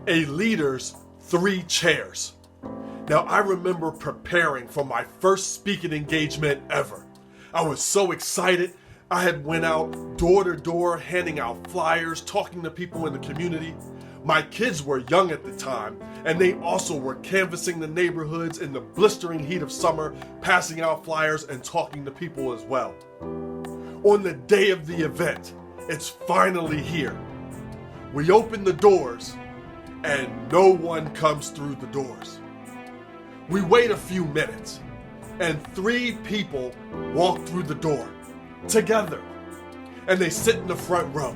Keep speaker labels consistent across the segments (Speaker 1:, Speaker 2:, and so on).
Speaker 1: A leader's three chairs. Now, I remember preparing for my first speaking engagement ever. I was so excited. I had went out door to door, handing out flyers, talking to people in the community. My kids were young at the time, and they also were canvassing the neighborhoods in the blistering heat of summer, passing out flyers and talking to people as well. On the day of the event, it's finally here. We open the doors, and no one comes through the doors. We wait a few minutes, and three people walk through the door together, and they sit in the front row.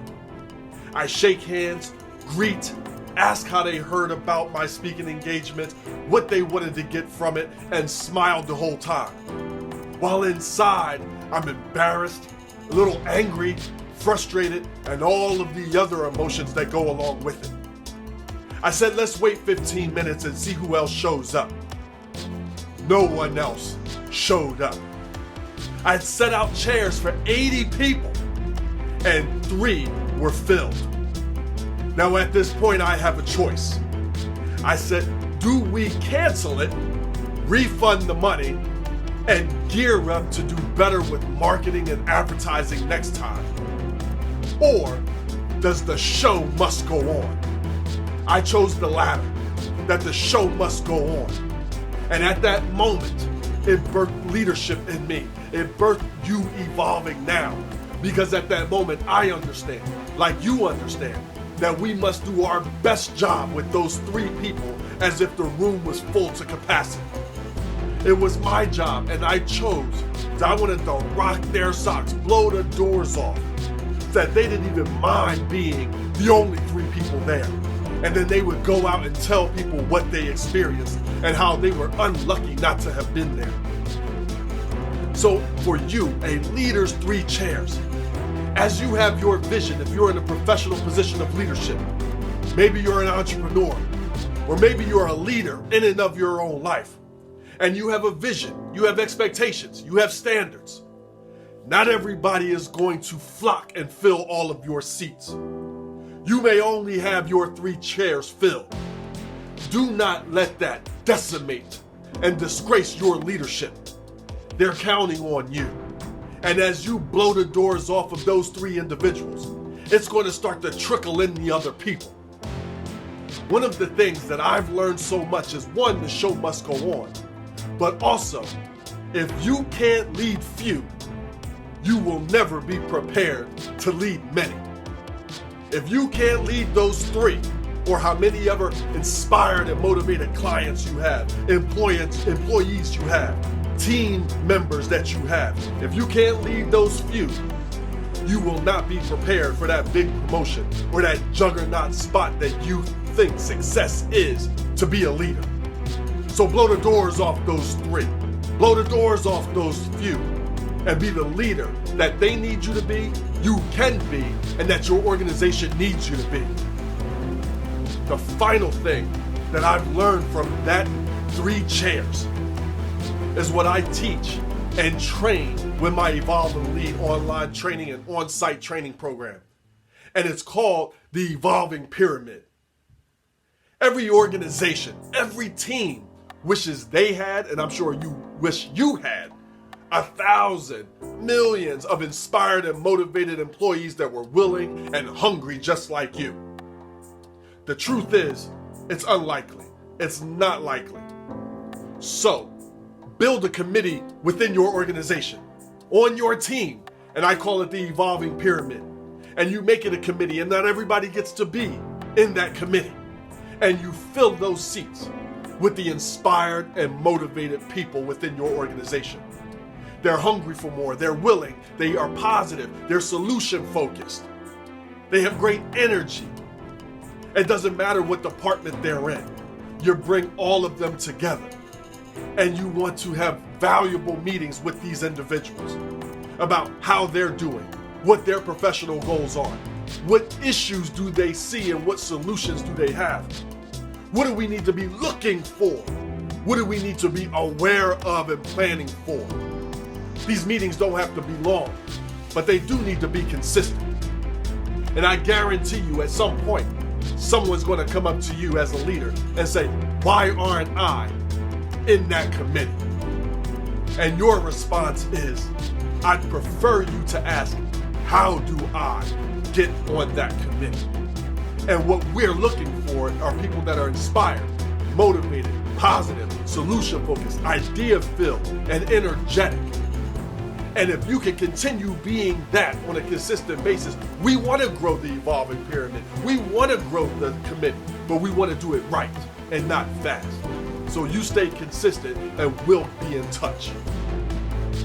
Speaker 1: I shake hands, greet, ask how they heard about my speaking engagement, what they wanted to get from it, and smiled the whole time. While inside, I'm embarrassed, a little angry, frustrated, and all of the other emotions that go along with it. I said, let's wait 15 minutes and see who else shows up. No one else showed up. I had set out chairs for 80 people, and 3 were filled. Now at this point, I have a choice. I said, do we cancel it, refund the money, and gear up to do better with marketing and advertising next time? Or does the show must go on? I chose the latter, that the show must go on. And at that moment, it birthed leadership in me. It birthed you evolving now. Because at that moment, I understand, like you understand, that we must do our best job with those 3 people as if the room was full to capacity. It was my job, and I chose, that I wanted to rock their socks, blow the doors off, that they didn't even mind being the only 3 people there. And then they would go out and tell people what they experienced and how they were unlucky not to have been there. So for you, a leader's 3 chairs. As you have your vision, if you're in a professional position of leadership, maybe you're an entrepreneur, or maybe you're a leader in and of your own life, and you have a vision, you have expectations, you have standards. Not everybody is going to flock and fill all of your seats. You may only have your 3 chairs filled. Do not let that decimate and disgrace your leadership. They're counting on you. And as you blow the doors off of those 3 individuals, it's going to start to trickle in the other people. One of the things that I've learned so much is, 1, the show must go on. But also, if you can't lead few, you will never be prepared to lead many. If you can't lead those 3, or how many ever inspired and motivated clients you have, employees you have, team members that you have, if you can't lead those few, you will not be prepared for that big promotion or that juggernaut spot that you think success is to be a leader. So blow the doors off those 3. Blow the doors off those few. And be the leader that they need you to be, you can be, and that your organization needs you to be. The final thing that I've learned from that 3 chairs is what I teach and train with my Evolve and Lead online training and on-site training program. And it's called the Evolving Pyramid. Every organization, every team wishes they had, and I'm sure you wish you had, 1,000 millions of inspired and motivated employees that were willing and hungry just like you. The truth is, it's unlikely. It's not likely. So, build a committee within your organization, on your team, and I call it the Evolving Pyramid. And you make it a committee, and not everybody gets to be in that committee. And you fill those seats with the inspired and motivated people within your organization. They're hungry for more, they're willing, they are positive, they're solution focused. They have great energy. It doesn't matter what department they're in. You bring all of them together. And you want to have valuable meetings with these individuals about how they're doing, what their professional goals are, what issues do they see and what solutions do they have. What do we need to be looking for? What do we need to be aware of and planning for? These meetings don't have to be long, but they do need to be consistent. And I guarantee you at some point, someone's going to come up to you as a leader and say, why aren't I in that committee? And your response is, I'd prefer you to ask, how do I get on that committee? And what we're looking for are people that are inspired, motivated, positive, solution-focused, idea-filled, and energetic. And if you can continue being that on a consistent basis, we want to grow the evolving pyramid. We want to grow the committee, but we want to do it right and not fast. So you stay consistent and we'll be in touch.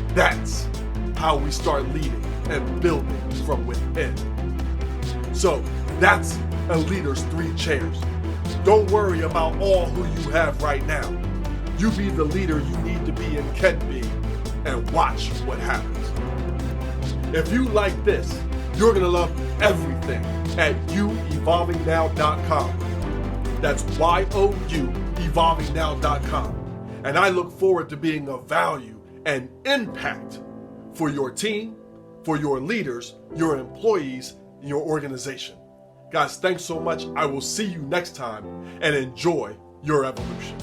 Speaker 1: That's how we start leading and building from within. So that's a leader's 3 chairs. Don't worry about all who you have right now. You be the leader you need to be and can be, and watch what happens. If you like this, you're gonna love everything at youevolvingnow.com. That's YOU evolvingnow.com. And I look forward to being of value and impact for your team, for your leaders, your employees, and your organization. Guys, thanks so much. I will see you next time, and enjoy your evolution.